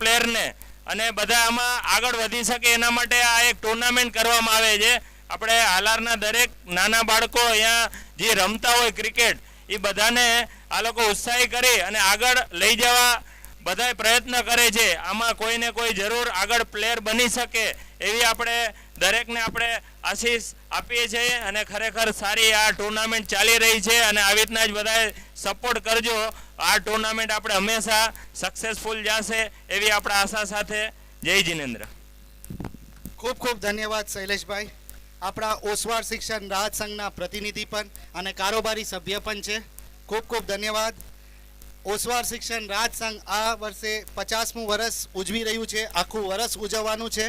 પ્લેયરને અને બધા આમાં આગળ વધી શકે એના માટે આ એક ટુર્નામેન્ટ કરવામાં આવે છે. આપણે હાલારના દરેક નાના બાળકો અહીંયા જે રમતા હોય ક્રિકેટ એ બધાને આ લોકો ઉત્સાહી કરી અને આગળ લઈ જવા બધાય પ્રયત્ન કરે છે. આમાં કોઈને કોઈ જરૂર આગળ પ્લેયર બની શકે એવી આપણે દરેકને આપણે આશીષ આપીએ છીએ અને ખરેખર સારી આ ટુર્નામેન્ટ ચાલી રહી છે અને આવી રીતના જ બધાએ સપોર્ટ કરજો. આ ટુર્નામેન્ટ આપણે હંમેશા સક્સેસફુલ જશે એવી આપણા આશા સાથે. જય જિનેન્દ્ર. ખૂબ ખૂબ ધન્યવાદ શૈલેષભાઈ. આપણા ઓસવાડ શિક્ષણ રાહત સંઘના પ્રતિનિધિ પણ અને કારોબારી સભ્ય પણ છે. ખૂબ ખૂબ ધન્યવાદ. ઓસવાડ શિક્ષણ રાહત સંઘ આ વર્ષે 50મું વર્ષ ઉજવી રહ્યું છે. આખું વર્ષ ઉજવવાનું છે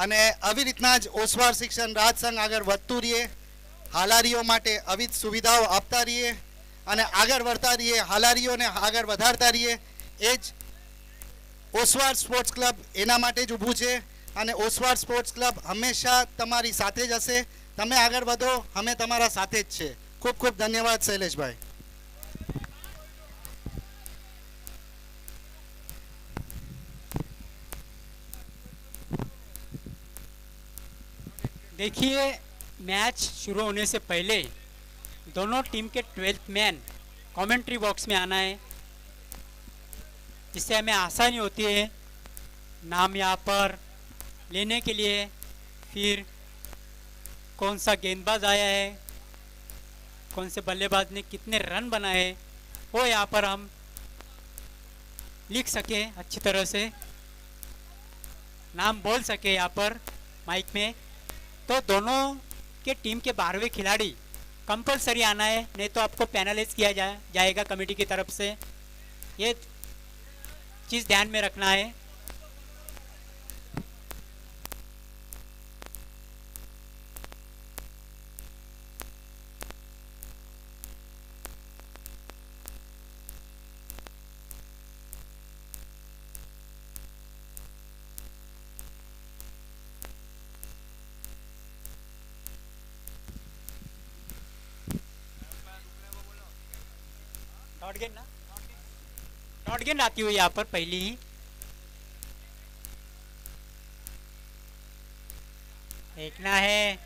અને આવી રીતના જ ઓસવાડ શિક્ષણ રાહત સંઘ આગળ વધતું રહીએ, હાલારીઓ માટે અવિધ સુવિધાઓ આપતા રહીએ અને આગળ વધતા રહીએ, હાલારીઓને આગળ વધારતા રહીએ. એ જ ઓસવાડ સ્પોર્ટ્સ ક્લબ એના માટે જ ઊભું છે અને ઓસવાડ સ્પોર્ટ્સ ક્લબ હંમેશા તમારી સાથે જ હશે. તમે આગળ વધો, અમે તમારા સાથે જ છે. ખૂબ ખૂબ ધન્યવાદ શૈલેષભાઈ. देखिए, मैच शुरू होने से पहले दोनों टीम के 12th मैन कमेंट्री बॉक्स में आना है, जिससे हमें आसानी होती है नाम यहाँ पर लेने के लिए. फिर कौन सा गेंदबाज आया है, कौन से बल्लेबाज ने कितने रन बनाए, वो यहाँ पर हम लिख सके, अच्छी तरह से नाम बोल सके यहाँ पर माइक में. तो दोनों के टीम के 12वें खिलाड़ी कंपलसरी आना है, नहीं तो आपको पेनलाइज किया जाएगा कमेटी की तरफ से. ये चीज़ ध्यान में रखना है. डॉट गेंद आती हुई यहाँ पर पहली ही. देखना है,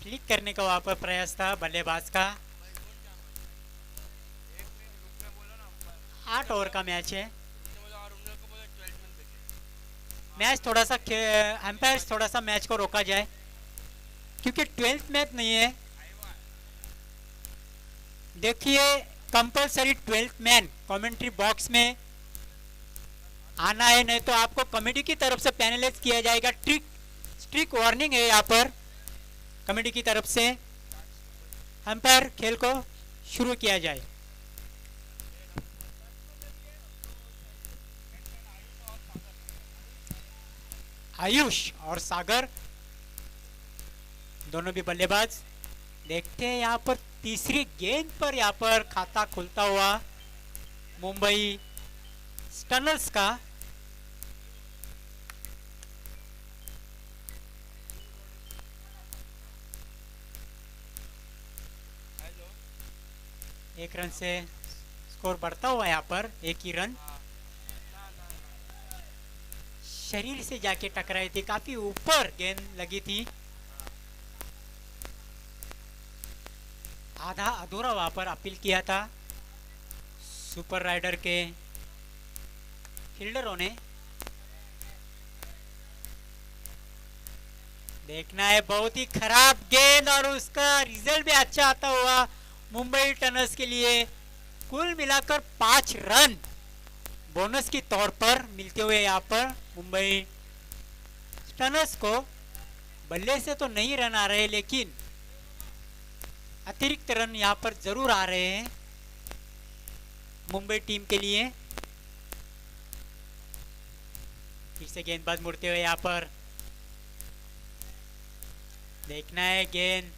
क्लिक करने का वहाँ पर प्रयास था बल्लेबाज का. 8 ओवर का मैच है. मैच थोड़ा सा एम्पायर थोड़ा सा मैच को रोका जाए क्योंकि 12th मैच नहीं है. देखिए, compulsory 12th man commentary box में आना है, नहीं तो आपको कमेटी की तरफ से पैनलाइज किया जाएगा. स्ट्रिक्ट वार्निंग है यहाँ पर कमेटी की तरफ से. अंपायर खेल को शुरू किया जाए. आयुष और सागर दोनों भी बल्लेबाज. देखते हैं यहाँ पर तीसरी गेंद पर यहाँ पर खाता खुलता हुआ मुंबई स्टनर्स का. एक रन से स्कोर बढ़ता हुआ यहाँ पर. एक ही रन शरीर से जाके टकराई थी, काफी ऊपर गेंद लगी थी. आधा अधूरा वहां पर अपील किया था सुपर राइडर के फील्डरों ने. देखना है, बहुत ही खराब गेंद और उसका रिजल्ट भी अच्छा आता हुआ मुंबई टनर्स के लिए. कुल मिलाकर 5 रन बोनस की तौर पर मिलते हुए यहाँ पर मुंबई टनर्स को. बल्ले से तो नहीं रन आ रहे, लेकिन अतिरिक्त रन यहाँ पर जरूर आ रहे हैं मुंबई टीम के लिए. फिर से गेंदबाज मुड़ते हुए यहाँ पर. देखना है, गेंद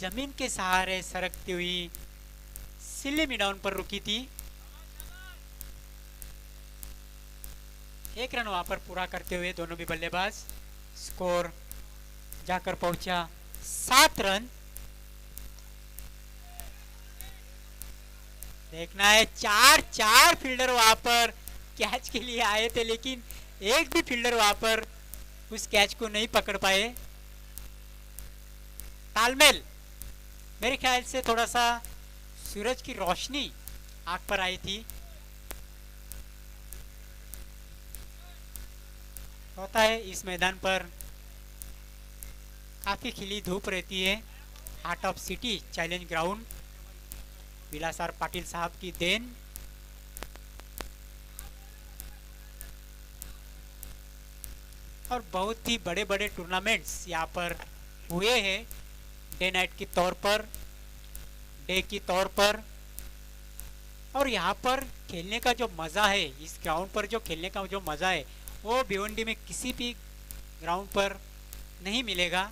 जमीन के सहारे सरकती हुई सिल्ली मिडाउन पर रुकी थी. 1 रन वहां पर पूरा करते हुए दोनों भी बल्लेबाज. स्कोर जाकर पहुंचा 7 रन. देखना है, 4 फील्डर वहां पर कैच के लिए आए थे, लेकिन एक भी फील्डर वहां पर उस कैच को नहीं पकड़ पाए। तालमेल, मेरे ख्याल से थोड़ा सा सूरज की रोशनी आंख पर आई थी। होता है इस मैदान पर काफी खिली धूप रहती है। Heart of city challenge ground, Vilasar Patil साहब की देन। और बहुत ही बड़े बड़े टूर्नामेंट्स यहाँ पर हुए हैं, डे नाइट की तौर पर, डे की तौर पर। और यहाँ पर खेलने का जो मज़ा है, इस ग्राउंड पर जो खेलने का जो मज़ा है, वो भिवंडी में किसी भी ग्राउंड पर नहीं मिलेगा।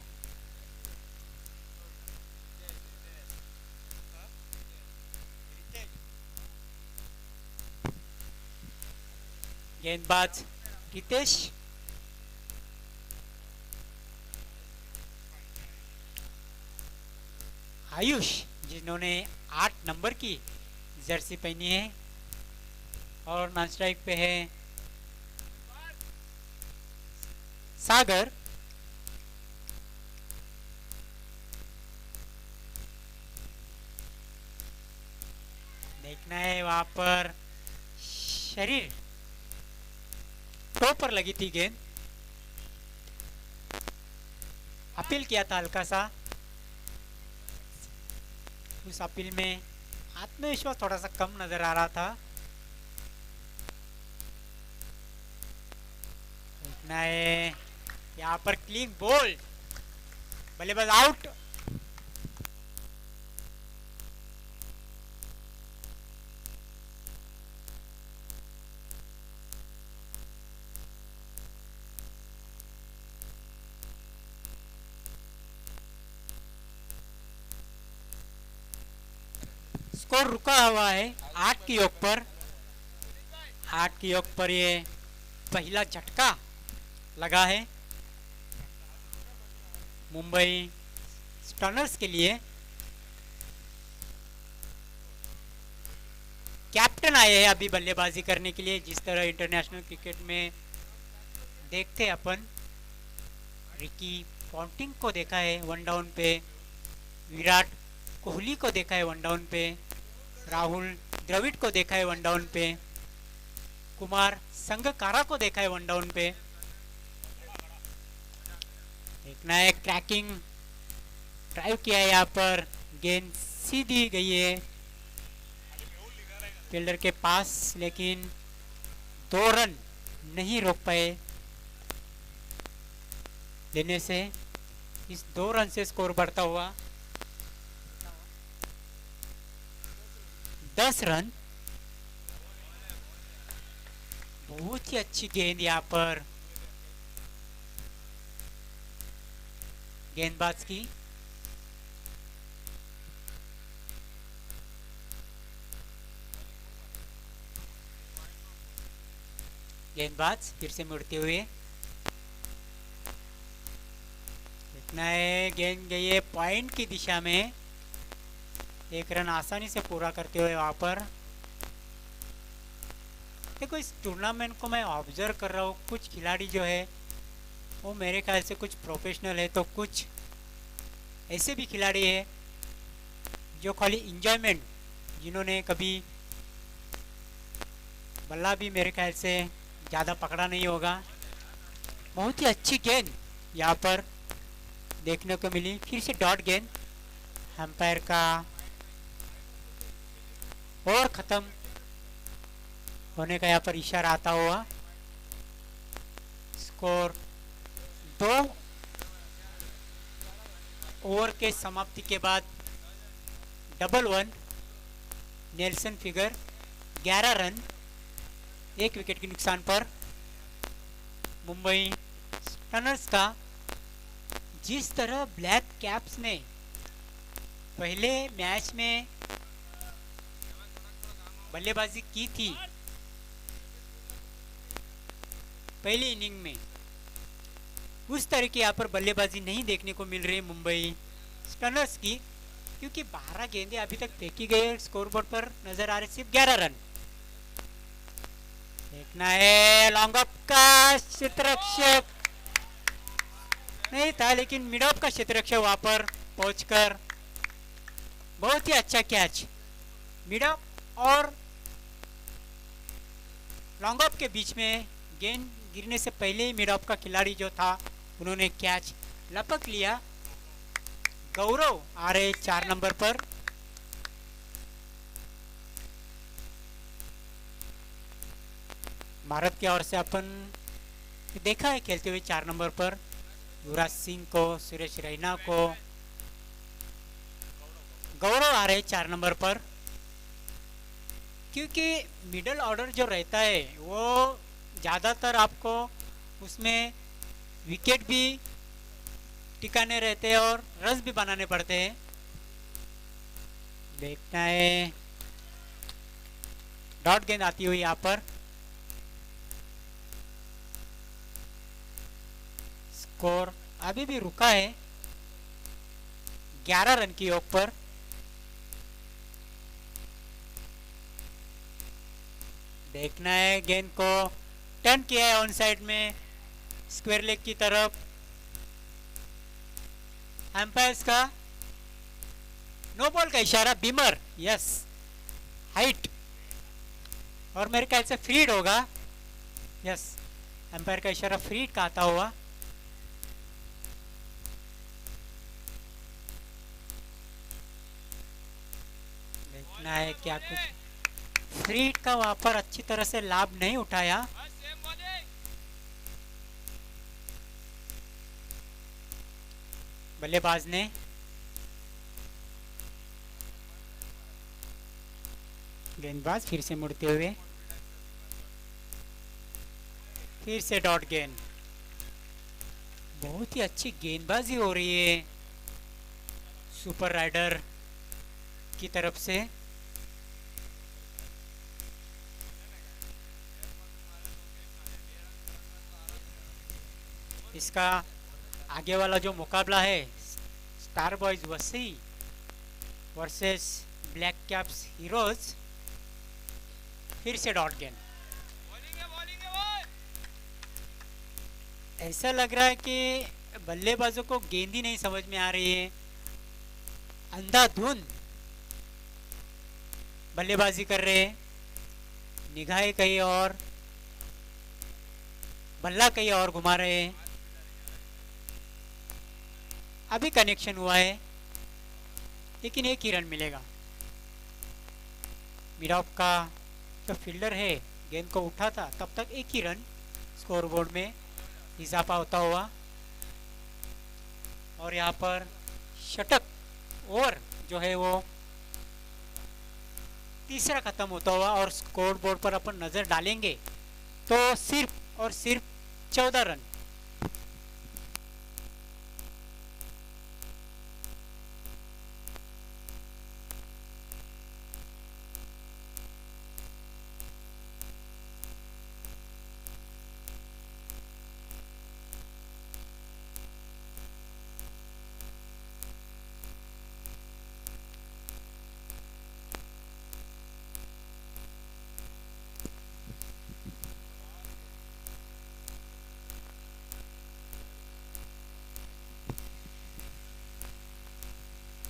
गेंदबाज रितेश, आयुष जिन्होंने 8 नंबर की जर्सी पहनी है, और नॉन स्ट्राइक पे है सागर। देखना है वहां पर शरीर टो पर लगी थी गेंद, अपील किया था हल्का सा। उस अपील में आत्मविश्वास थोड़ा सा कम नजर आ रहा था। देखना है यहाँ पर क्लीन बॉल, बल्लेबाज आउट। स्कोर रुका हुआ है 8 की योग पर। 8 की योग पर ये पहला झटका लगा है मुंबई स्टर्नर्स के लिए। कैप्टन आए हैं अभी बल्लेबाजी करने के लिए। जिस तरह इंटरनेशनल क्रिकेट में देखते अपन, रिकी पॉन्टिंग को देखा है 1 डाउन पे, विराट कोहली को देखा है 1 डाउन पे, राहुल द्रविड़ को देखा है 1 डाउन पे, कुमार संगकारा को देखा है 1 डाउन पे। देखना है क्रैकिंग ड्राइव किया है, यहाँ पर गेंद सीधी गई है फील्डर के पास, लेकिन 2 रन नहीं रोक पाए लेने से। इस 2 रन से स्कोर बढ़ता हुआ 10 रन। बहुत ही अच्छी गेंद यहाँ पर गेंदबाज की। गेंदबाज फिर से मुड़ते हुए, देखना है गेंद गई है पॉइंट की दिशा में। 1 रन आसानी से पूरा करते हुए वहां पर। देखो इस टूर्नामेंट को मैं ऑब्जर्व कर रहा हूँ, कुछ खिलाड़ी जो है वो मेरे ख्याल से कुछ प्रोफेशनल है, तो कुछ ऐसे भी खिलाड़ी है जो खाली इंजॉयमेंट, जिन्होंने कभी बल्ला भी मेरे ख्याल से ज़्यादा पकड़ा नहीं होगा। बहुत ही अच्छी गेंद यहाँ पर देखने को मिली। फिर से डॉट गेंद, अंपायर का और खत्म होने का यहाँ पर इशारा आता हुआ। स्कोर 2 ओवर के समाप्ति के बाद 1-1 नेल्सन फिगर 11 रन 1 विकेट के नुकसान पर। मुंबई स्टर्नर्स का जिस तरह ब्लैक कैप्स ने पहले मैच में बल्लेबाजी की थी पहली इनिंग में, उस तरह की यहाँ पर बल्लेबाजी नहीं देखने को मिल रही मुंबई स्टर्नर्स की, क्योंकि 12 गेंदें अभी तक फेंकी गई। स्कोर बोर्ड पर नजर आ रहे सिर्फ 11 रन। देखना है लॉन्ग ऑफ का क्षेत्ररक्षक नहीं था, लेकिन मिड ऑफ का क्षेत्ररक्षक वहां पर पहुंचकर बहुत ही अच्छा कैच। मिड ऑफ और लॉन्ग ऑफ के बीच में गेंद गिरने से पहले ही मिड ऑफ का खिलाड़ी जो था उन्होंने कैच लपक लिया। गौरव आ रहे 4 नंबर पर। भारत की ओर से अपन देखा है खेलते हुए 4 नंबर पर युवराज सिंह को, सुरेश रैना को। गौरव आ रहे 4 नंबर पर, क्योंकि मिडल ऑर्डर जो रहता है वो ज़्यादातर आपको उसमें विकेट भी टिकाने रहते हैं और रन भी बनाने पड़ते हैं। देखना है डॉट गेंद आती हुई यहाँ पर। स्कोर अभी भी रुका है 11 रन की योग पर। देखना है गेंद को टर्न किया है ऑन साइड में स्क्वायर लेग की तरफ। एम्पायर्स का नो बॉल का इशारा। बीमर यस हाइट और मेरे ख्याल से फ्रीड होगा। यस एम्पायर का इशारा फ्रीड का आता हुआ। देखना है क्या कुछ फ्रीड का वहां पर अच्छी तरह से लाभ नहीं उठाया। बल्लेबाज ने गेंदबाज फिर से मुड़ते हुए फिर से डॉट गेंद। बहुत ही अच्छी गेंदबाजी हो रही है सुपर राइडर की तरफ से। इसका आगे वाला जो मुकाबला है स्टार बॉयज वसी वर्सेस ब्लैक कैप्स हीरोज। फिर से डॉट गेंद। ऐसा लग रहा है कि बल्लेबाजों को गेंद ही नहीं समझ में आ रही है। अंधाधुंध बल्लेबाजी कर रहे हैं, निगाहें कहीं और, बल्ला कहीं और घुमा रहे हैं। अभी कनेक्शन हुआ है लेकिन एक ही रन मिलेगा। मिड ऑफ का जो फील्डर है गेंद को उठा था तब तक एक ही रन स्कोरबोर्ड में इजाफा होता हुआ। और यहाँ पर शतक ओवर जो है वो तीसरा खत्म होता हुआ और स्कोर बोर्ड पर अपन नजर डालेंगे तो सिर्फ और सिर्फ 14 रन।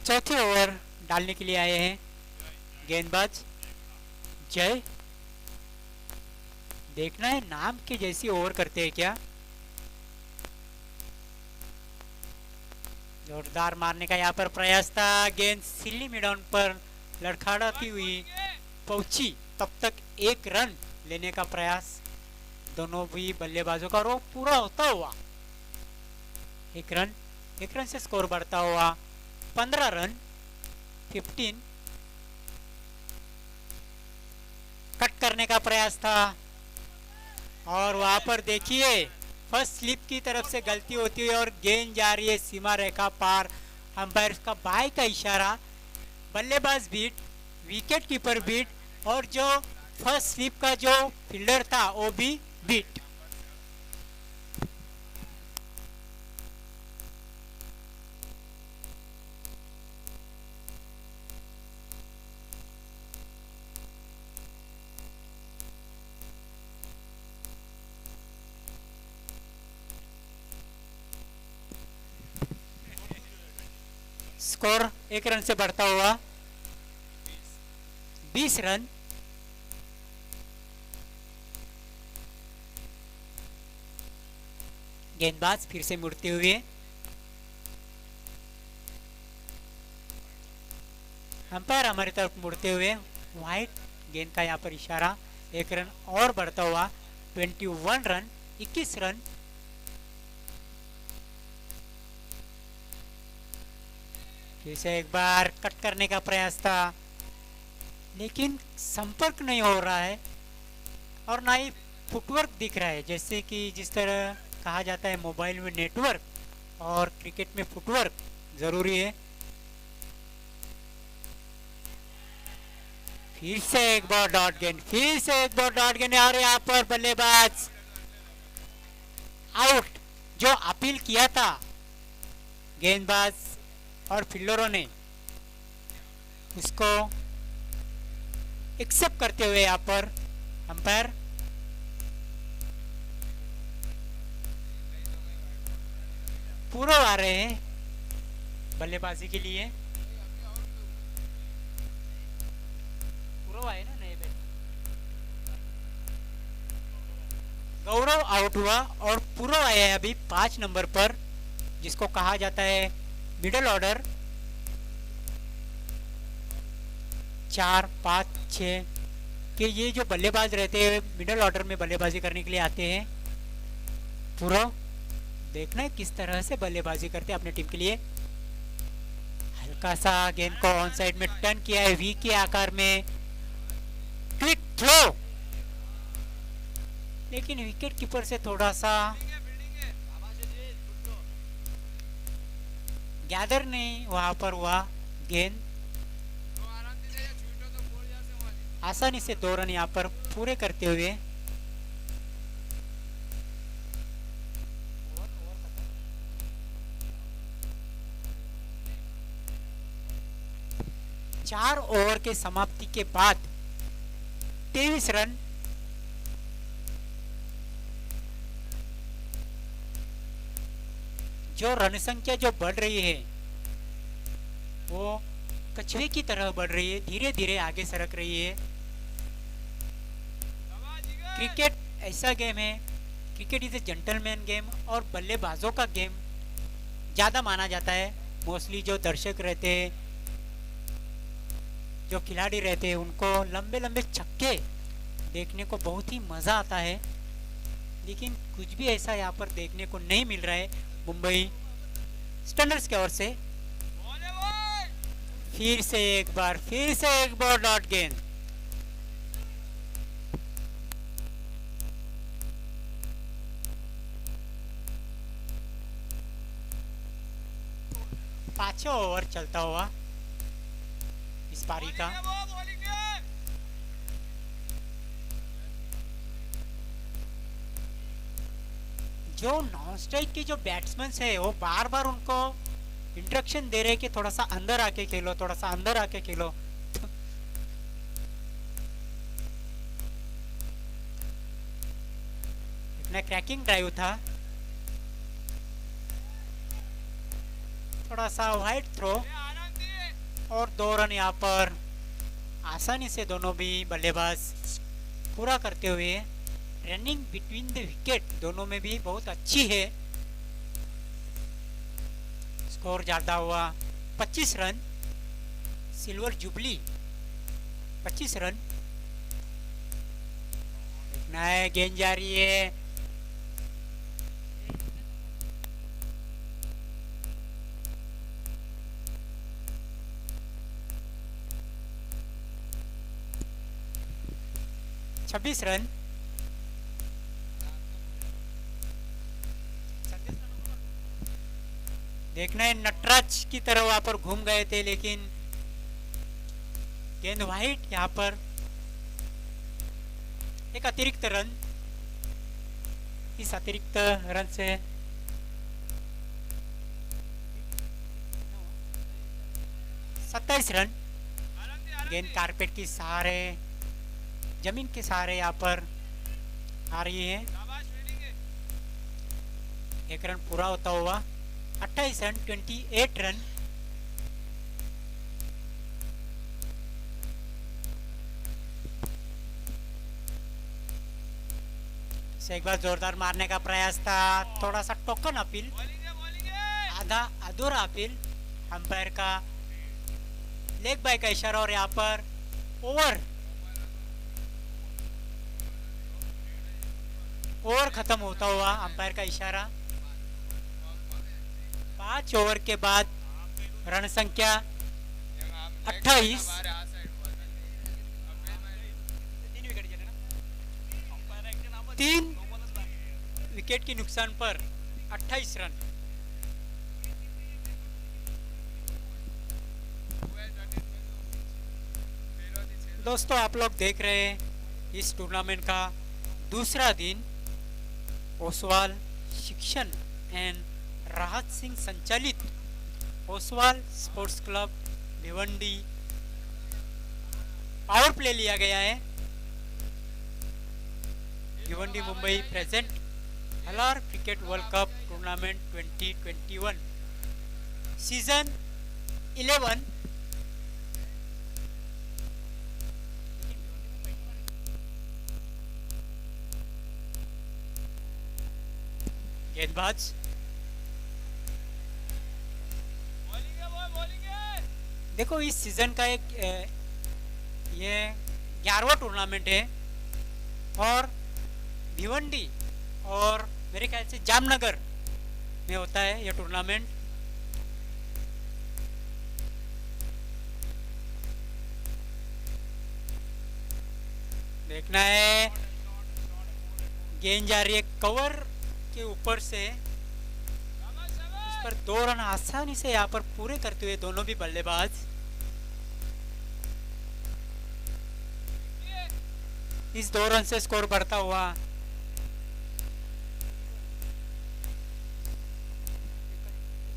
चौथे ओवर डालने के लिए आए हैं गेंदबाज जय। देखना है नाम के जैसी ओवर करते हैं क्या। जोरदार मारने का यहाँ पर प्रयास था। गेंद सिल्ली मिडॉन पर लड़खड़ाती हुई पहुंची, तब तक एक रन लेने का प्रयास दोनों भी बल्लेबाजों का। और वो पूरा होता हुआ एक रन से स्कोर बढ़ता हुआ 15 रन 15। कट करने का प्रयास था और वहां पर देखिए फर्स्ट स्लिप की तरफ से गलती होती हुई और गेंद जा रही है सीमा रेखा पार। अंपायर का बाय का इशारा, बल्लेबाज बीट, विकेट कीपर बीट और जो फर्स्ट स्लिप का जो फील्डर था वो भी बीट। स्कोर 1 रन से बढ़ता हुआ 20 रन। गेंदबाज फिर से मुड़ते हुए, अंपायर हमारी तरफ मुड़ते हुए, वाइट गेंद का यहाँ पर इशारा। 1 रन और बढ़ता हुआ 21 रन, 21 रन। फिर से एक बार कट करने का प्रयास था, लेकिन संपर्क नहीं हो रहा है और ना ही फुटवर्क दिख रहा है। जैसे कि जिस तरह कहा जाता है मोबाइल में नेटवर्क, और क्रिकेट में फुटवर्क जरूरी है। फिर से एक बार डॉट गेंद, फिर से एक बार डॉट गेंद, और यहाँ पर बल्लेबाज आउट। जो अपील किया था गेंदबाज और फील्डरों ने, उसको एक्सेप्ट करते हुए यहाँ पर अंपायर पूरा आ रहे हैं बल्लेबाजी के लिए। पूरा आए ना नए बैट। गौरव आउट हुआ और पूरा आया है अभी 5 नंबर पर, जिसको कहा जाता है मिडल ऑर्डर। 4, 5, 6 के ये जो बल्लेबाज रहते हैं मिडल ऑर्डर में बल्लेबाजी करने के लिए आते हैं। पूरा देखना है किस तरह से बल्लेबाजी करते हैं अपने टीम के लिए। हल्का सा गेंद को ऑन साइड में टर्न किया है वी के आकार में, क्विक थ्रो, लेकिन विकेट कीपर से थोड़ा सा गैदर नहीं वहां पर हुआ। गेंद आसानी से 2 रन यहाँ पर पूरे करते हुए 4 ओवर के समाप्ति के बाद 23 रन। जो रन संख्या जो बढ़ रही है वो कछुए की तरह बढ़ रही है, धीरे धीरे आगे सरक रही है। क्रिकेट ऐसा गेम है, cricket is a gentleman game, और बल्लेबाजों का गेम ज़्यादा माना जाता है। मोस्टली जो दर्शक रहते हैं, जो खिलाड़ी रहते हैं, उनको लंबे लंबे छक्के देखने को बहुत ही मज़ा आता है, लेकिन कुछ भी ऐसा यहाँ पर देखने को नहीं मिल रहा है मुंबई स्टैंडर्ड्स की ओर से। फिर से एक बार डॉट गेंद। पांचवा ओवर चलता हुआ इस पारी का। जो नॉन स्ट्राइक के जो बैट्समैन है वो बार बार उनको इंस्ट्रक्शन दे रहे कि थोड़ा सा अंदर आके खेलो, थोड़ा सा अंदर आके खेलो। इतना क्रैकिंग ड्राइव था, थोड़ा सा वाइड थ्रो और 2 रन यहाँ पर आसानी से दोनों भी बल्लेबाज पूरा करते हुए। रनिंग बिटवीन द विकेट दोनों में भी बहुत अच्छी है। स्कोर जाता हुआ 25 रन। Silver jubilee 25 run. देखना है गेंद जा रही है, छब्बीस रन। देखना है नटराज की तरह वहां पर घूम गए थे, लेकिन गेंद वाइट। यहाँ पर एक अतिरिक्त रन। इस अतिरिक्त रन से 27 रन। गेंद कारपेट की सहारे, जमीन के सहारे यहाँ पर आ रही है। 1 रन पूरा होता हुआ 28 रन, 28 रन। से एक बार जोरदार मारने का प्रयास था, थोड़ा सा टोकन अपील, आधा अधूरा अपील अंपायर का, लेग बाय का इशारा और यहाँ पर ओवर खत्म होता हुआ अंपायर का इशारा। 5 ओवर के बाद रन संख्या 28। 3 विकेट की नुकसान पर 28 रन। दोस्तों आप लोग देख रहे हैं इस टूर्नामेंट का दूसरा दिन ओसवाल शिक्षण एंड राहत सिंह संचालित Oswal sports club Bhiwandi power play लिया गया है। Bhiwandi Mumbai present Halar cricket world cup tournament 2021 season 11। गेंदबाज देखो इस सीजन का एक ये 11वां टूर्नामेंट है और भिवंडी और मेरे ख्याल से जामनगर में होता है ये टूर्नामेंट। देखना है गेंद जा रही है कवर के ऊपर से, उस पर 2 रन आसानी से यहाँ पर पूरे करते हुए दोनों भी बल्लेबाज। इस 2 रन से स्कोर बढ़ता हुआ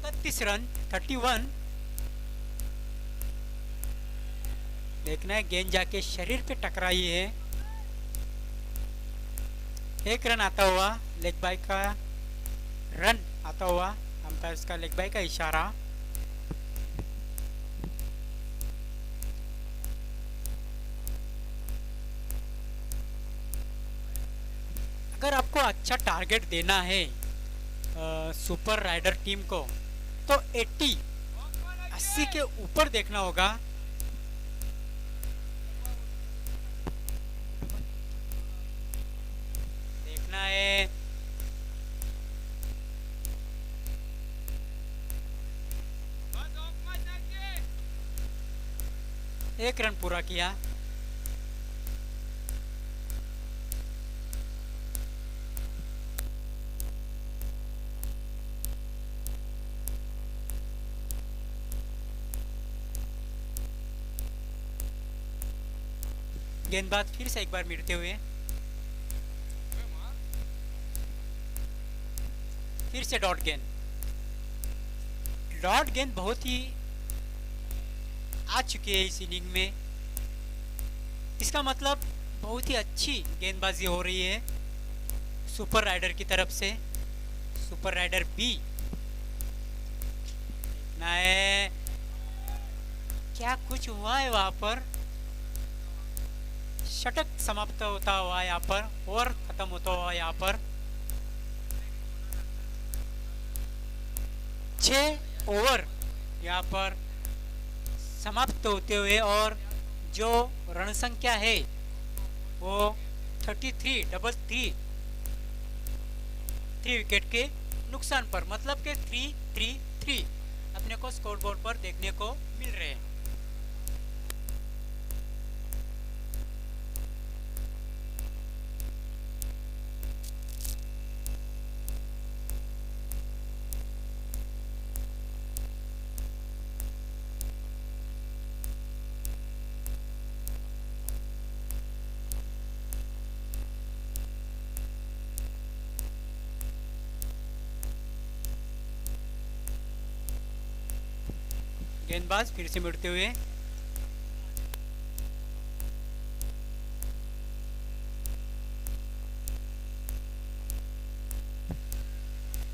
31 रन 31। देखना है गेंद जाके शरीर पे टकराई है। 1 रन आता हुआ, लेग बाय का रन आता हुआ, अंपायर का लेग बाय का इशारा। अगर आपको अच्छा टारगेट देना है सुपर राइडर टीम को तो 80 के ऊपर देखना होगा। देखना है एक रन पूरा किया। गेंदबाज फिर से एक बार मिलते हुए, फिर से डॉट गेंद। डॉट गेंद बहुत ही आ चुकी है इस इनिंग में। इसका मतलब बहुत ही अच्छी गेंदबाजी हो रही है सुपर राइडर की तरफ से। सुपर राइडर बी देखना है क्या कुछ हुआ है वहां पर। षटक समाप्त होता हुआ यहाँ पर, ओवर खत्म होता हुआ यहाँ पर। 6 ओवर यहाँ पर समाप्त होते हुए और जो रण संख्या है वो 33 विकेट के नुकसान पर, मतलब के 3-3-3 अपने को स्कोर बोर्ड पर देखने को मिल रहे हैं। गेंदबाज फिर से मुड़ते हुए,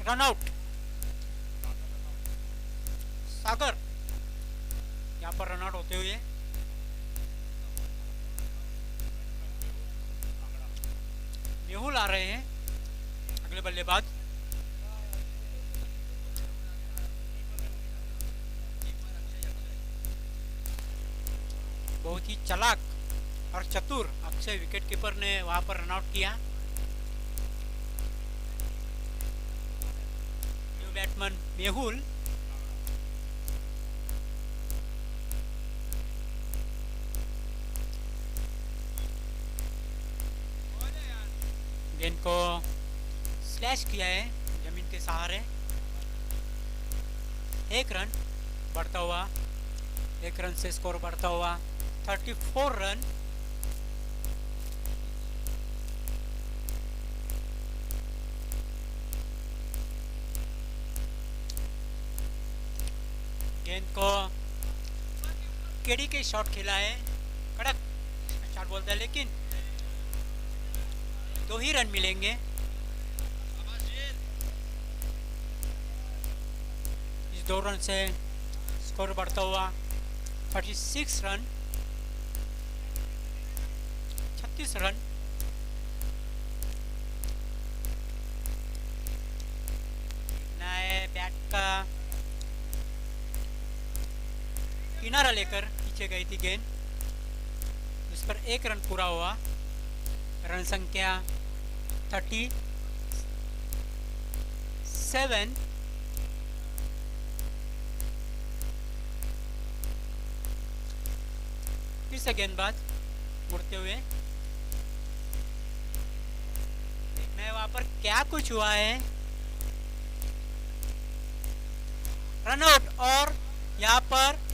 रन आउट। सागर यहाँ पर रन आउट होते हुए। मेहुल आ रहे हैं। अगले बल्लेबाज। बहुत ही चालाक और चतुर अक्षय विकेट कीपर ने वहां पर रन आउट किया। न्यू बैट्समैन मेहुल गेंद को स्लैश किया है जमीन के सहारे। एक रन बढ़ता हुआ, एक रन से स्कोर बढ़ता हुआ 34 रन। गेंद को केडी के शॉट खेला है, कड़क शॉट बोलता है, लेकिन 2 ही रन मिलेंगे। इस 2 रन से स्कोर बढ़ता हुआ 36 रन, 36 रन। नए बैट का किनारा लेकर पीछे गई थी गेंद, उस पर 1 रन पूरा हुआ। रन संख्या 37। फिर से गेंदबाज मुड़ते हुए, देखना है वहां पर क्या कुछ हुआ है। रन आउट, और यहाँ पर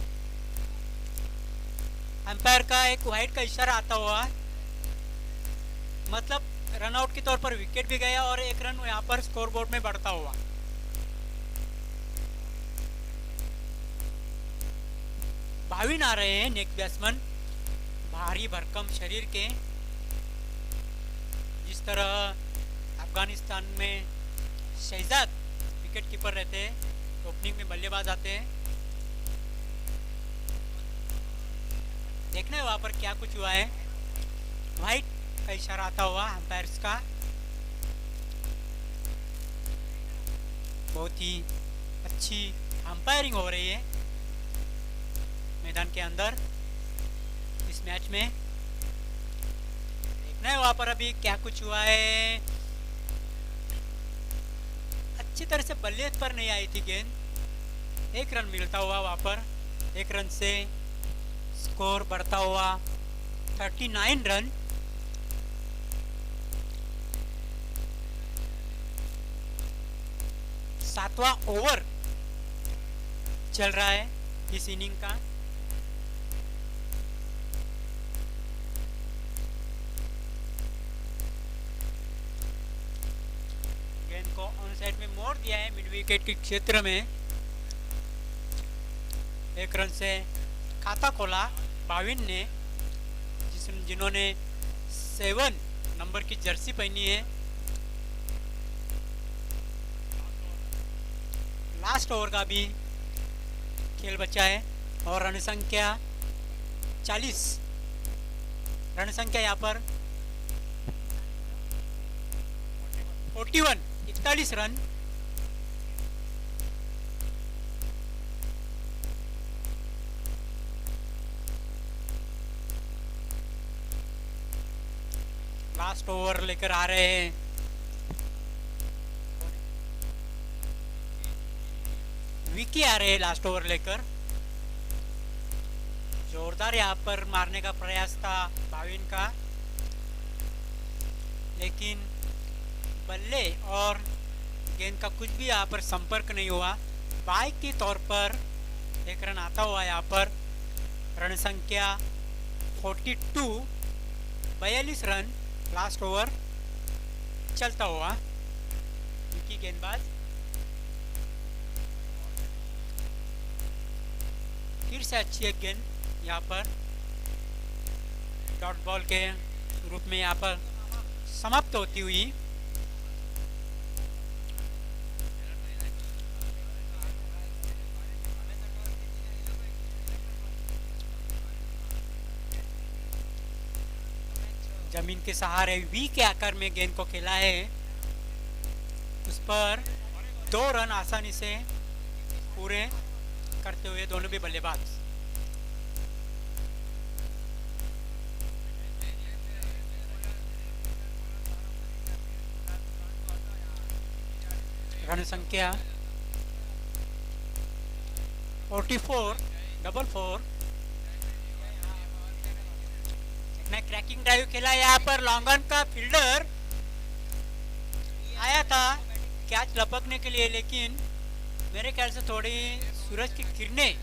अंपायर का एक वाइड का इशारा आता हुआ, मतलब रन आउट के तौर पर विकेट भी गया और 1 रन यहाँ पर स्कोर बोर्ड में बढ़ता हुआ। भाविन आ रहे हैं नेक्स्ट बैट्समैन, भारी भरकम शरीर के। जिस तरह अफगानिस्तान में शहजाद विकेट कीपर रहते हैं, ओपनिंग में बल्लेबाज आते हैं। देखना है वहां पर क्या कुछ हुआ है। वाइट का इशारा आता हुआ अंपायर्स का। बहुत ही अच्छी अंपायरिंग हो रही है मैदान के अंदर इस मैच में। देखना है वहां पर अभी क्या कुछ हुआ है। अच्छी तरह से बल्ले पर नहीं आई थी गेंद। 1 रन मिलता हुआ वहां पर, 1 रन से स्कोर बढ़ता हुआ 39 रन। सातवां ओवर चल रहा है इस इनिंग का। गेंद को ऑन साइड में मोड़ दिया है मिड विकेट के क्षेत्र में। 1 रन से खाता खोला भाविन ने, जिन्होंने 7 नंबर की जर्सी पहनी है। लास्ट ओवर का भी खेल बचा है और रन संख्या 40। रन संख्या यहाँ पर 41 रन। लास्ट ओवर लेकर आ रहे हैं विकी, आ रहे हैं लास्ट ओवर लेकर। जोरदार यहाँ पर मारने का प्रयास था भाविन का, लेकिन बल्ले और गेंद का कुछ भी यहाँ पर संपर्क नहीं हुआ। बाइक के तौर पर 1 रन आता हुआ यहाँ पर। रन संख्या 42, 42 रन लास्ट ओवर चलता हुआ। विकी गेंदबाज फिर से अच्छी एक गेंद यहाँ पर डॉट बॉल के रूप में यहाँ पर समाप्त होती हुई। जमीन के सहारे वी के आकार में गेंद को खेला है। उस पर 2 रन आसानी से पूरे करते हुए दोनों भी बल्लेबाज। रन संख्या 44 ने क्रैकिंग ड्राइव खेला। यहाँ पर लॉन्गन का फील्डर आया था कैच लपकने के लिए, लेकिन मेरे ख्याल से थोड़ी सूरज की किरणें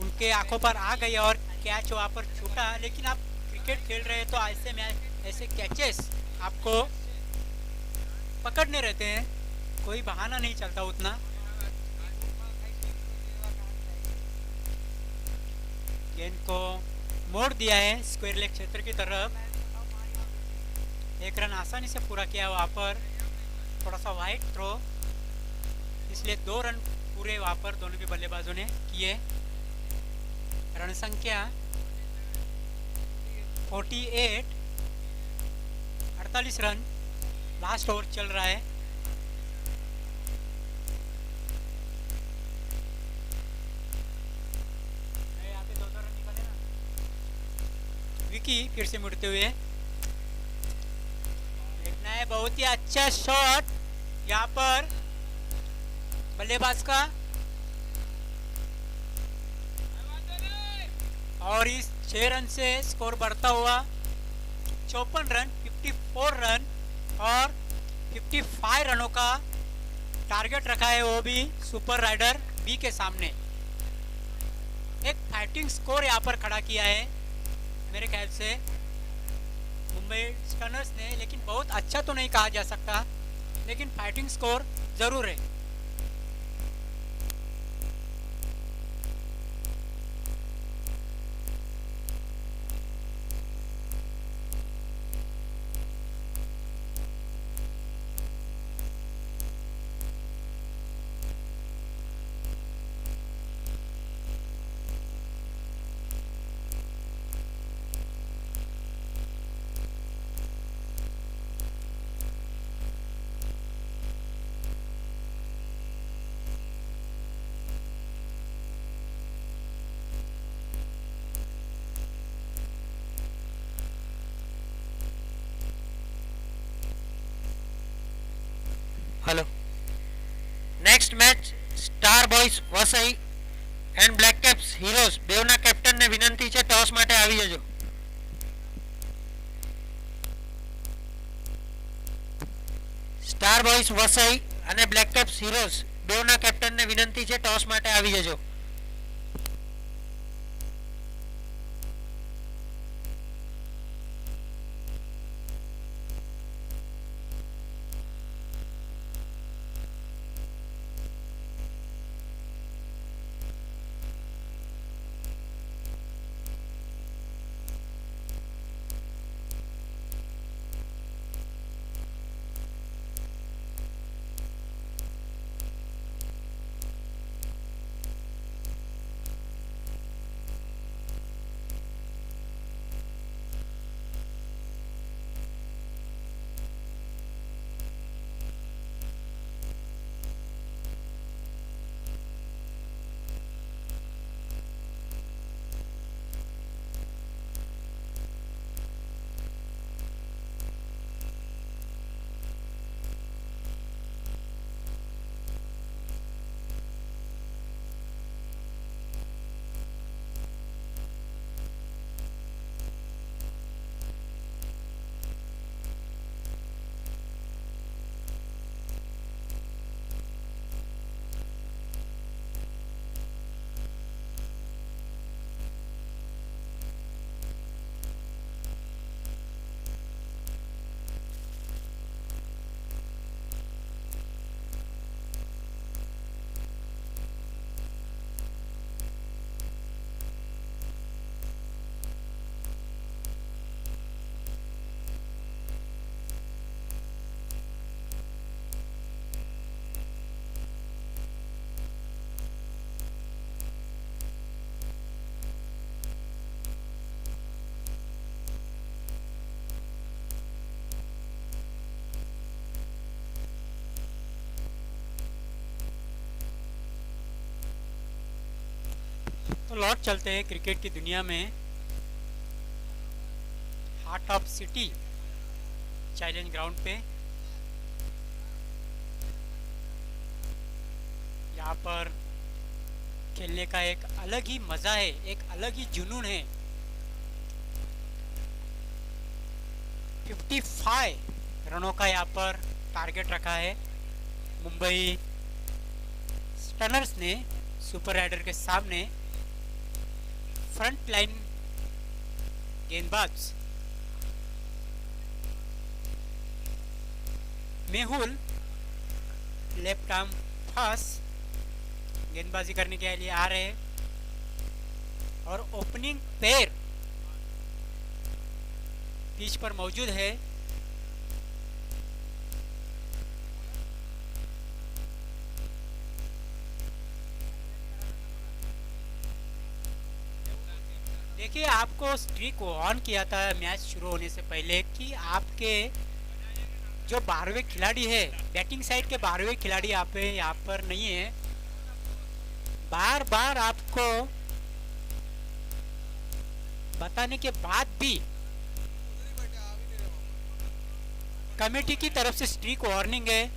उनके आंखों पर आ गई और कैच वहाँ पर छूटा। लेकिन आप क्रिकेट खेल रहे हैं तो ऐसे मैच, ऐसे कैचेस आपको पकड़ने रहते हैं, कोई बहाना नहीं चलता उतना। गेंद को मोड़ दिया है स्क्वायर लेग क्षेत्र की तरफ। 1 रन आसानी से पूरा किया वहाँ पर, थोड़ा सा वाइड थ्रो, इसलिए 2 रन पूरे वहाँ पर दोनों भी बल्लेबाजों ने किए। रन संख्या 48 रन, लास्ट ओवर चल रहा है। यहाँ पे 2 रन निकले ना। विकी फिर से मुड़ते हुए देखना है, बहुत ही अच्छा शॉट यहाँ पर बल्लेबाज का, और इस 6 रन से स्कोर बढ़ता हुआ 54 रन, 54 रन और 55 रनों का टारगेट रखा है, वो भी सुपर राइडर बी के सामने। एक फाइटिंग स्कोर यहाँ पर खड़ा किया है मेरे ख्याल से मुंबई टनर्स ने, लेकिन बहुत अच्छा तो नहीं कहा जा सकता, लेकिन फाइटिंग स्कोर जरूर है। Hello, next match star boys Vasai and black caps heroes બેવના કેપ્ટનને વિનંતી છે ટોસ માટે આવી જજો. સ્ટાર બોયઝ વસઈ અને બ્લેક કેપ્સ હીરોઝ બેવના કેપ્ટનને વિનંતી છે ટોસ માટે આવી જજો. तो लौट चलते हैं क्रिकेट की दुनिया में। Heart of city challenge ground पे यहाँ पर खेलने का एक अलग ही मजा है, एक अलग ही जुनून है। 55 रनों का यहाँ पर टारगेट रखा है मुंबई स्टनर्स ने सुपर राइडर के सामने। फ्रंट लाइन गेंदबाज मेहुल लेफ्ट आर्म फास्ट गेंदबाजी करने के लिए आ रहे हैं और ओपनिंग पेयर पिच पर मौजूद है। देखिए, आपको स्ट्रीक ऑन किया था मैच शुरू होने से पहले कि आपके जो 12वें खिलाड़ी है, बैटिंग साइड के 12वें खिलाड़ी आप यहाँ पर नहीं है। बार बार आपको बताने के बाद भी कमेटी की तरफ से स्ट्रीक वार्निंग है,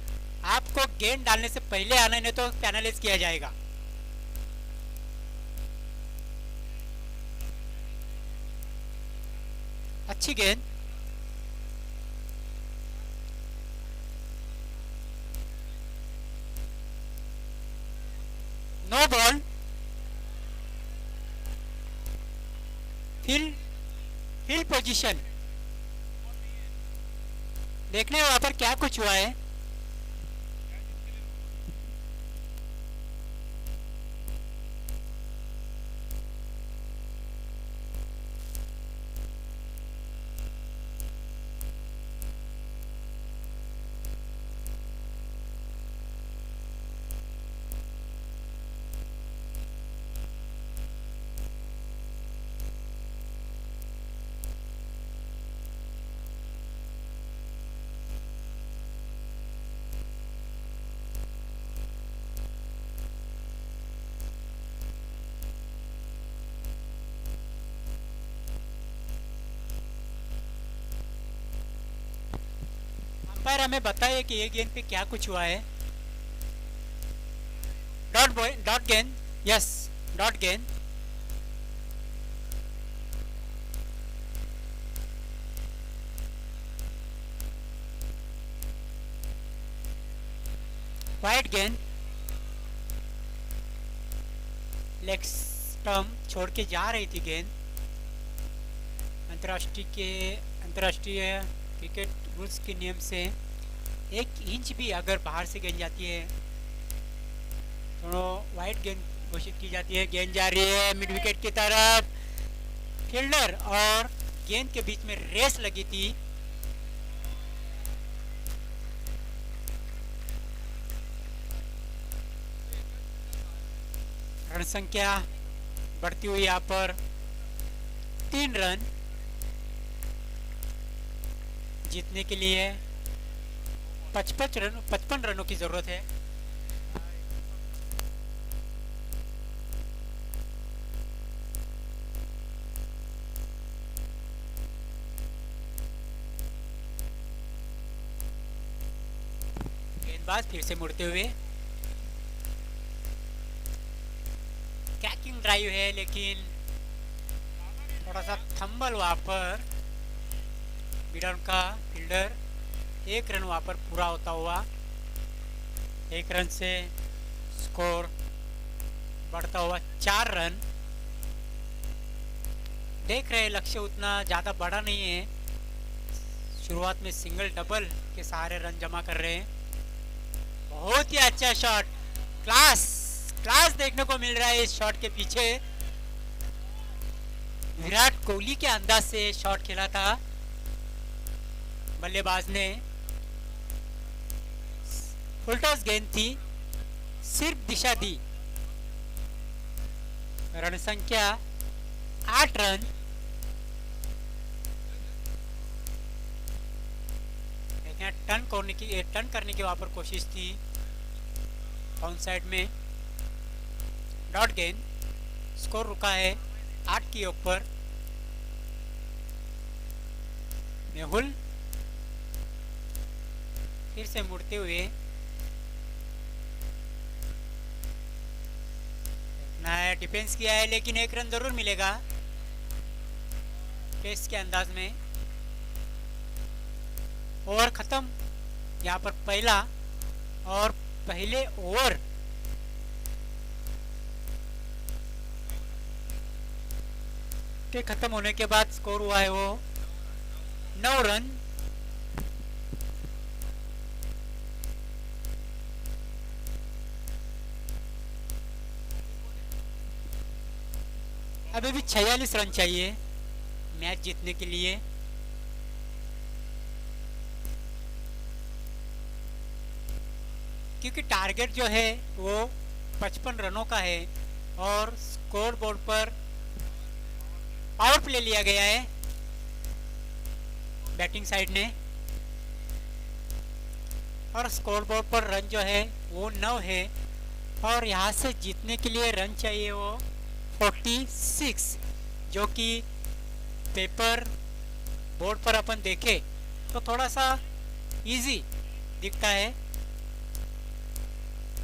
आपको गेंद डालने से पहले आना, नहीं तो पेनलाइज किया जाएगा। अच्छी गेंद, नो बॉल। फील्ड पोजीशन देखने वहां पर क्या कुछ हुआ है। अंपायर हमें बताइए कि ये गेंद पे क्या कुछ हुआ है। डॉट गेंद, यस डॉट गेंद। वाइड गेंद, लेग स्टंप छोड़ के जा रही थी गेंद। अंतर्राष्ट्रीय क्रिकेट रूल्स के नियम से 1 इंच भी अगर बाहर से गेंद जाती है तो वाइड गेंद घोषित की जाती है। गेंद जा रही है मिड विकेट की तरफ। फील्डर और गेंद के बीच में रेस लगी थी। रन संख्या बढ़ती हुई यहाँ पर 3 रन। जीतने के लिए 55 रनों की जरूरत है। गेंदबाज फिर से मुड़ते हुए, कैचिंग ड्राइव है लेकिन थोड़ा सा थंबल वहां पर मिडल का फील्डर। 1 रन वहां पर पूरा होता हुआ 1 रन से स्कोर बढ़ता हुआ 4 रन। देख रहे लक्ष्य उतना ज़्यादा बड़ा नहीं है। शुरुआत में सिंगल डबल के सहारे रन जमा कर रहे हैं। बहुत ही अच्छा शॉट, क्लास देखने को मिल रहा है इस शॉट के पीछे। विराट कोहली के अंदाज से शॉट खेला था बल्लेबाज ने। फुलटॉस गेंद थी, सिर्फ दिशा दी। रन संख्या 8 रन। टर्न करने की वहां पर कोशिश थी ऑन साइड में। डॉट गेंद स्कोर रुका है 8 के ऊपर। मेहुल फिर से मुड़ते हुए नया डिफेंस किया है, लेकिन एक रन जरूर मिलेगा टेस्ट के अंदाज में। ओवर खत्म, यहाँ पर पहला और पहले ओवर के खत्म होने के बाद स्कोर हुआ है वो 9 रन। अभी भी 46 रन चाहिए मैच जीतने के लिए। क्योंकि टारगेट जो है वो 55 रनों का है और स्कोर बोर्ड पर पावर प्ले लिया गया है बैटिंग साइड ने, और स्कोर बोर्ड पर रन जो है वो 9 है और यहाँ से जीतने के लिए रन चाहिए वो 46, जो कि पेपर बोर्ड पर अपन देखें तो थोड़ा सा इजी दिखता है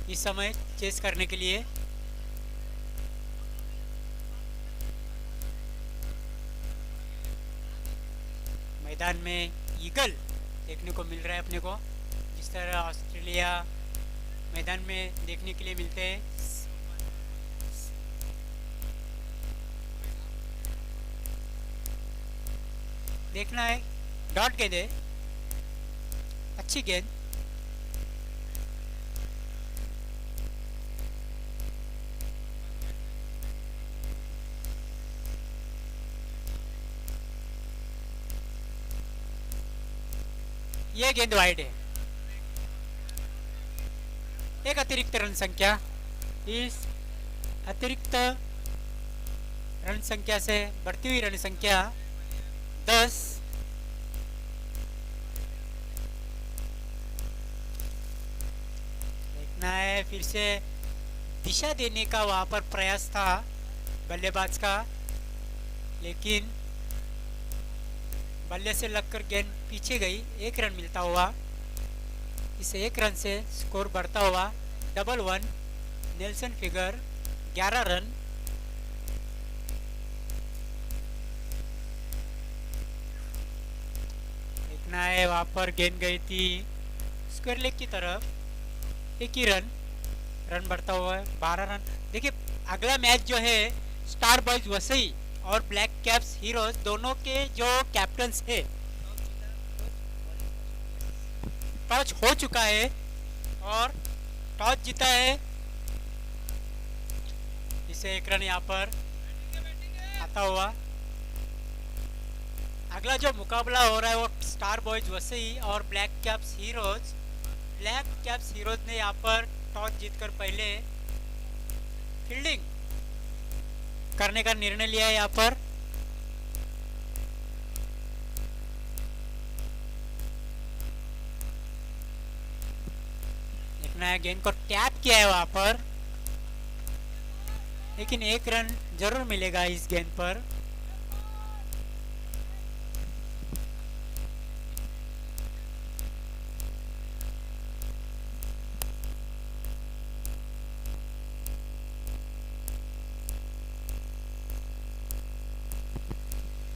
इस समय चेस करने के लिए। मैदान में ईगल देखने को मिल रहा है अपने को, जिस तरह ऑस्ट्रेलिया मैदान में देखने के लिए मिलते हैं। देखना है, डॉट गेंद है, अच्छी गेंद। ये गेंद वाइड है। एक अतिरिक्त रन संख्या, इस अतिरिक्त रन संख्या से बढ़ती हुई रन संख्या 10। देखना है, फिर से दिशा देने का वहां पर प्रयास था बल्लेबाज का, लेकिन बल्ले से लगकर गेंद पीछे गई। 1 रन मिलता हुआ, इस 1 रन से स्कोर बढ़ता हुआ 11। Nelson figure 11 run. देखना है, वहां पर गेंद गई थी स्क्वायर लेग की तरफ। 1 ही रन बढ़ता हुआ है 12 रन। देखिए अगला मैच जो है स्टार बॉयज वसई और ब्लैक कैप्स हीरोज दोनों के जो कैप्टन्स है, टॉस हो चुका है और टॉस जीता है। इसे 1 रन यहाँ पर आता हुआ। अगला जो मुकाबला हो रहा है वो स्टार बॉयज वसई और black caps heroes. Black caps heroes ने यहाँ पर टॉस जीतकर पहले फील्डिंग करने का निर्णय लिया है। यहाँ पर देखना है, गेंद को टैप किया है वहां पर, लेकिन 1 रन जरूर मिलेगा इस गेंद पर।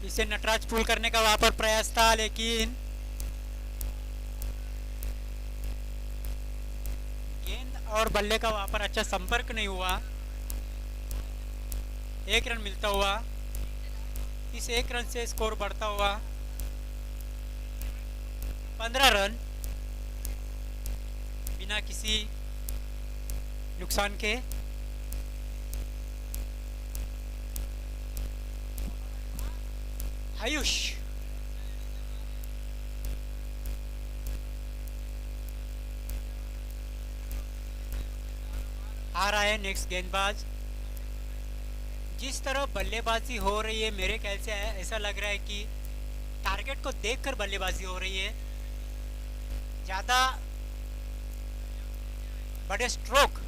इसे नटराज पुल करने का वहां पर प्रयास था, लेकिन गेंद और बल्ले का वहां पर अच्छा संपर्क नहीं हुआ। 1 रन मिलता हुआ, इस 1 रन से स्कोर बढ़ता हुआ 15 रन बिना किसी नुकसान के। आयुष आ रहा है नेक्स्ट गेंदबाज। जिस तरह बल्लेबाजी हो रही है, मेरे ख्याल से ऐसा लग रहा है कि टारगेट को देखकर बल्लेबाजी हो रही है। ज्यादा बड़े स्ट्रोक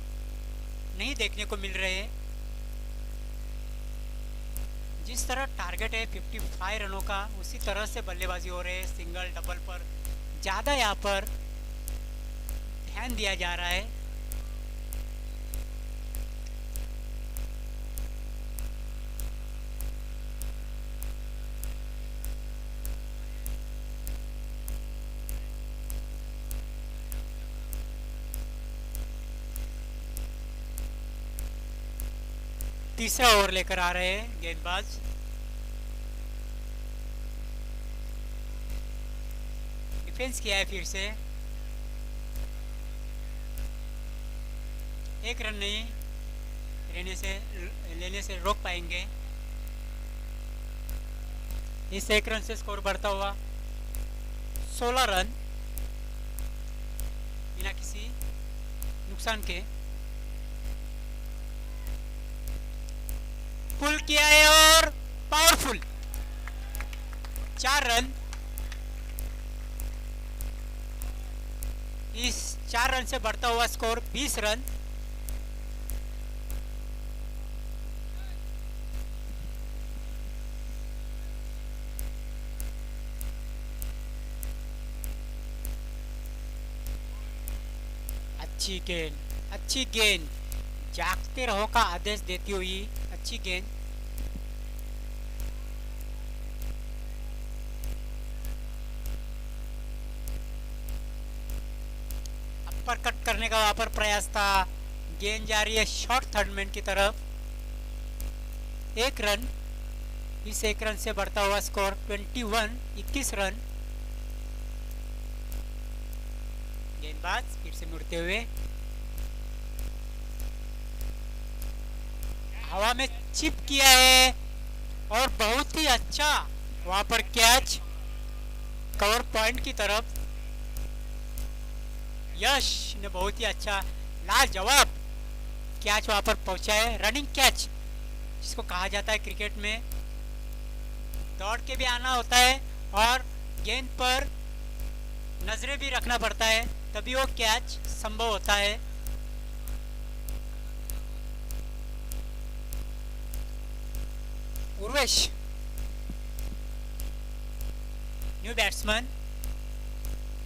नहीं देखने को मिल रहे हैं। जिस तरह टारगेट है 55 रनों का, उसी तरह से बल्लेबाजी हो रहे है। सिंगल डबल पर ज़्यादा यहाँ पर ध्यान दिया जा रहा है। तीसरा ओवर लेकर आ रहे हैं गेंदबाज। डिफेंस किया है फिर से, एक रन नहीं लेने से रोक पाएंगे। इस एक रन से स्कोर बढ़ता हुआ 16 रन बिना किसी नुकसान के। पुल किया है और पावरफुल 4 रन। इस 4 रन से बढ़ता हुआ स्कोर 20 रन। अच्छी गेंद, अच्छी गेंद, जागते रहो का आदेश देती हुई अच्छी गेंद। अपर कट करने का वहां पर प्रयास था। गेंद जा रही है शॉर्ट थर्ड मैन की तरफ। 1 रन। इस 1 रन से बढ़ता हुआ स्कोर 21 रन। गेंदबाज फिर से मुड़ते हुए हवा में चिप किया है और बहुत ही अच्छा वहां पर कैच कवर पॉइंट की तरफ। यश ने बहुत ही अच्छा लाजवाब कैच वहां पर पहुंचा है। रनिंग कैच जिसको कहा जाता है क्रिकेट में। दौड़ के भी आना होता है और गेंद पर नजरें भी रखना पड़ता है, तभी वो कैच संभव होता है। Urvesh new batsman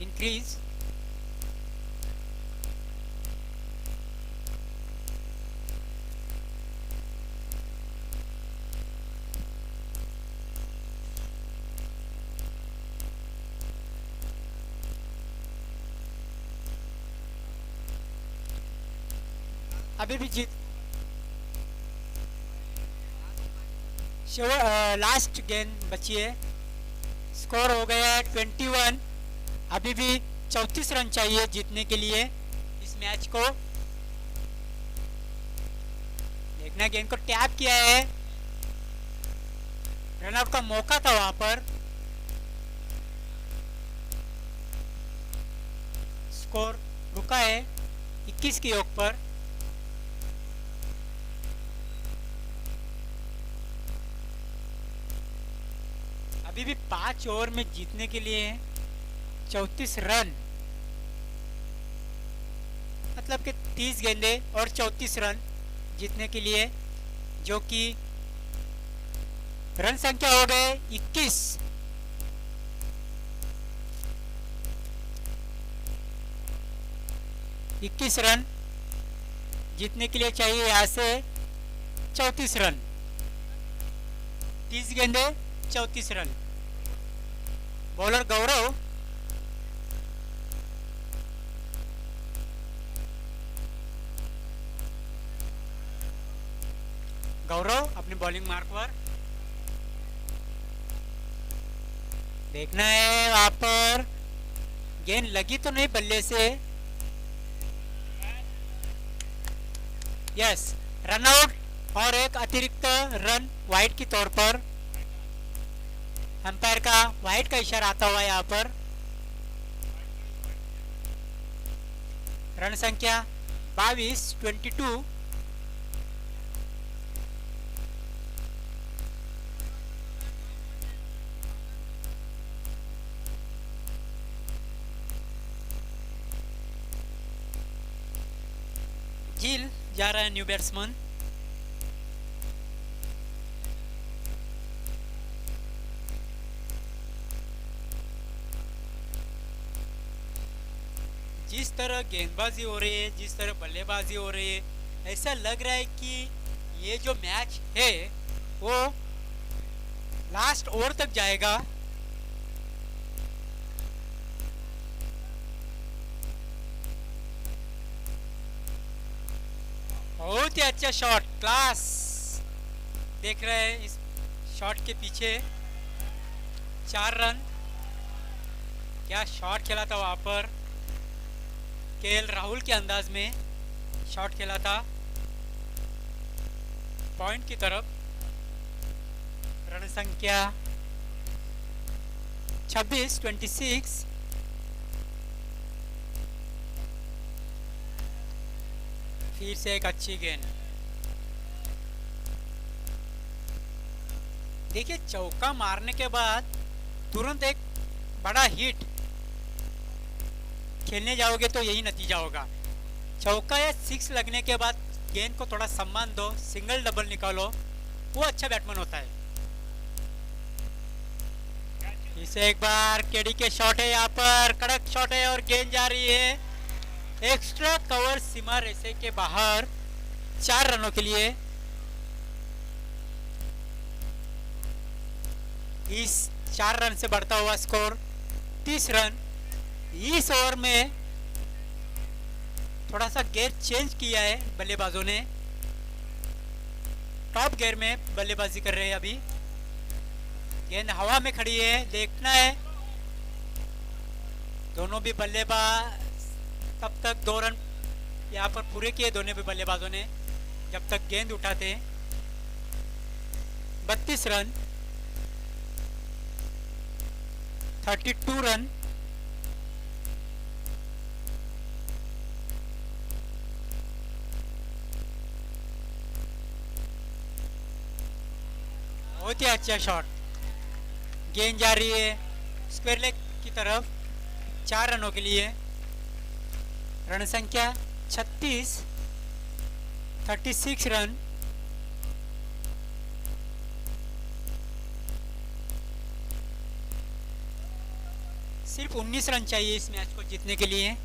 increase. अभी भी जीत लास्ट गेंद बची है। स्कोर हो गया है 21। अभी भी 34 रन चाहिए जीतने के लिए इस मैच को। देखना, गेंद को टैप किया है। रनआउट का मौका था वहां पर। स्कोर रुका है 21 के योग पर। अभी भी 5 ओवर में जीतने के लिए 34 रन, मतलब कि 30 गेंदे और 34 रन जीतने के लिए, जो कि रन संख्या हो गए 21। रन जीतने के लिए चाहिए यहां से 34 रन। 30 गेंदे 34 रन। बॉलर गौरव अपनी बॉलिंग मार्क पर। देखना है वहां पर गेंद लगी तो नहीं बल्ले से। यस, रन आउट और एक अतिरिक्त रन वाइड के तौर पर। अंपायर का वाइड का इशारा आता हुआ यहाँ पर। रन संख्या 22। झील जा रहा है न्यू बैट्समैन। जिस तरह गेंदबाजी हो रही है, जिस तरह बल्लेबाजी हो रही है, ऐसा लग रहा है कि ये जो मैच है वो लास्ट ओवर तक जाएगा। बहुत ही अच्छा शॉट, क्लास देख रहे हैं इस शॉट के पीछे। 4 रन, क्या शॉट खेला था वहां पर, केएल राहुल के अंदाज में शॉट खेला था पॉइंट की तरफ। रन संख्या 26। फिर से एक अच्छी गेंद। देखिए, चौका मारने के बाद तुरंत एक बड़ा हिट खेलने जाओगे तो यही नतीजा होगा। चौका या 6 लगने के बाद गेंद को थोड़ा सम्मान दो, सिंगल डबल निकालो, वो अच्छा बैट्समैन होता है। इसे एक बार केडी के शॉट है, यहाँ पर कड़क शॉट है और गेंद जा रही है एक्स्ट्रा कवर सीमा रेसे के बाहर 4 रनों के लिए। इस 4 रन से बढ़ता हुआ स्कोर 30 रन। इस ओवर में थोड़ा सा गेयर चेंज किया है बल्लेबाजों ने, टॉप गेयर में बल्लेबाजी कर रहे हैं अभी। गेंद हवा में खड़ी है, देखना है दोनों भी बल्लेबाज तब तक 2 रन यहाँ पर पूरे किए दोनों भी बल्लेबाजों ने जब तक गेंद उठाते। 32 रन, 32 रन। बहुत ही अच्छा शॉट, गेंद जा रही है स्क्वायर लेग की तरफ 4 रनों के लिए। रन संख्या 36 रन। सिर्फ 19 रन चाहिए इस मैच को जीतने के लिए।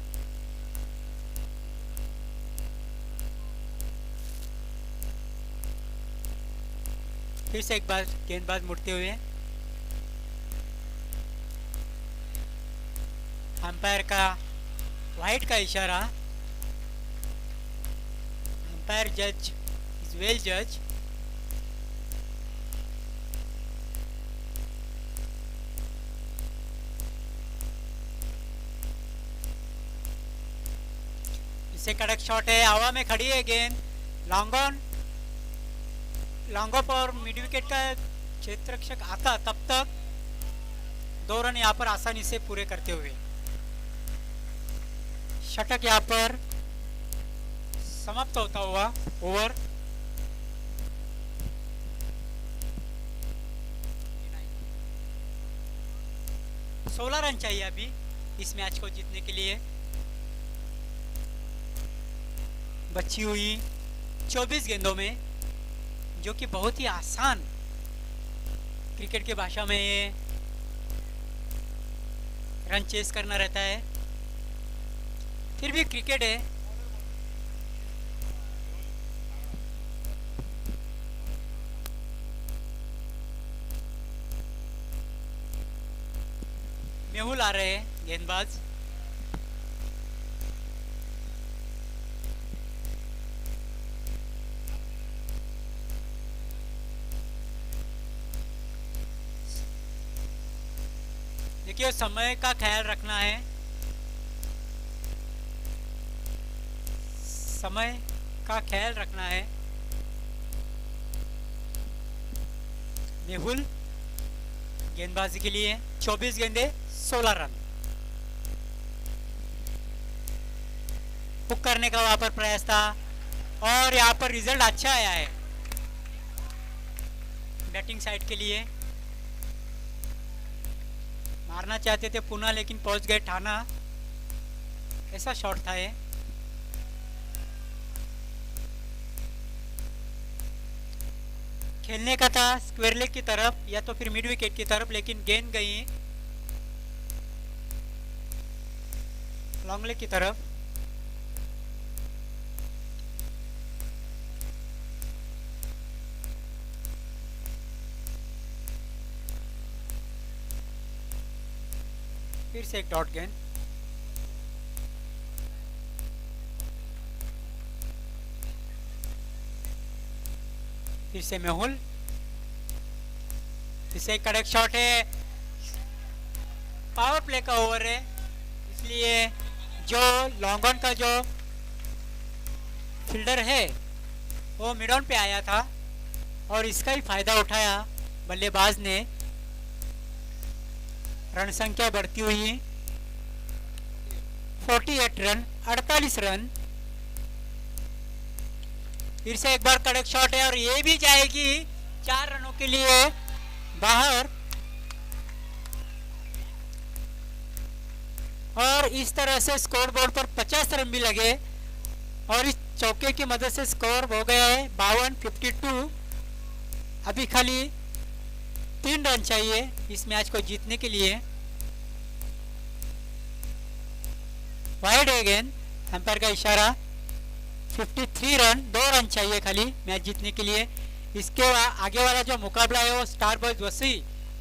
फिर से एक बार गेंदबाज मुड़ते हुए, अंपायर का वाइड का इशारा। अंपायर जज इज वेल जज। इसे कड़क शॉट है, हवा में खड़ी है गेंद, लॉन्ग ऑफ और मिड विकेट का क्षेत्र रक्षक आता तब तक 2 रन यहाँ पर आसानी से पूरे करते हुए। शतक यहाँ पर समाप्त होता हुआ ओवर। सोलह रन चाहिए अभी इस मैच को जीतने के लिए। बची हुई 24 गेंदों में, जो कि बहुत ही आसान क्रिकेट की भाषा में ये रन चेस करना रहता है, फिर भी क्रिकेट है। मेहुल आ रहे हैं गेंदबाज। देखिए, समय का ख्याल रखना है, समय का ख्याल रखना है। मेहुल गेंदबाजी के लिए 24 गेंदे 16 रन। पुक करने का वहां पर प्रयास था और यहाँ पर रिजल्ट अच्छा आया है बैटिंग साइड के लिए। मारना चाहते थे पुनः, लेकिन पहुंच गए ठाना। ऐसा शॉट था ये। खेलने का था स्क्वायर लेग की तरफ या तो फिर मिड विकेट की तरफ, लेकिन गेंद गई लॉन्ग लेग की तरफ। फिर से एक डॉट गेंद। फिर से मेहुल। फिर से एक कड़क शॉट है। पावर प्ले का ओवर है, इसलिए जो लॉन्ग ऑन का जो फील्डर है वो मिड ऑन पे आया था और इसका ही फायदा उठाया बल्लेबाज ने। रन संख्या बढ़ती हुई 48 रन, 48 रन। फिर से एक बार कड़क शॉट है और ये भी जाएगी 4 रनों के लिए बाहर। और इस तरह से स्कोर बोर्ड पर 50 रन भी लगे और इस चौके की मदद से स्कोर हो गया है 52-52। अभी खाली 3 रन चाहिए इस मैच को जीतने के लिए। वाइड अगेन, अंपायर का इशारा। 53 रन, 2 रन चाहिए खाली मैच जीतने के लिए। इसके आगे वाला जो मुकाबला है वो स्टार बॉयज वसी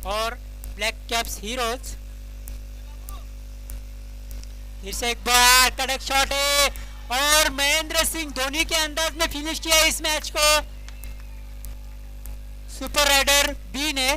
और ब्लैक कैप्स हीरोज। फिर से एक बार कड़क शॉट है और महेंद्र सिंह धोनी के अंदाज में फिनिश किया इस मैच को सुपर राइडर बी ने।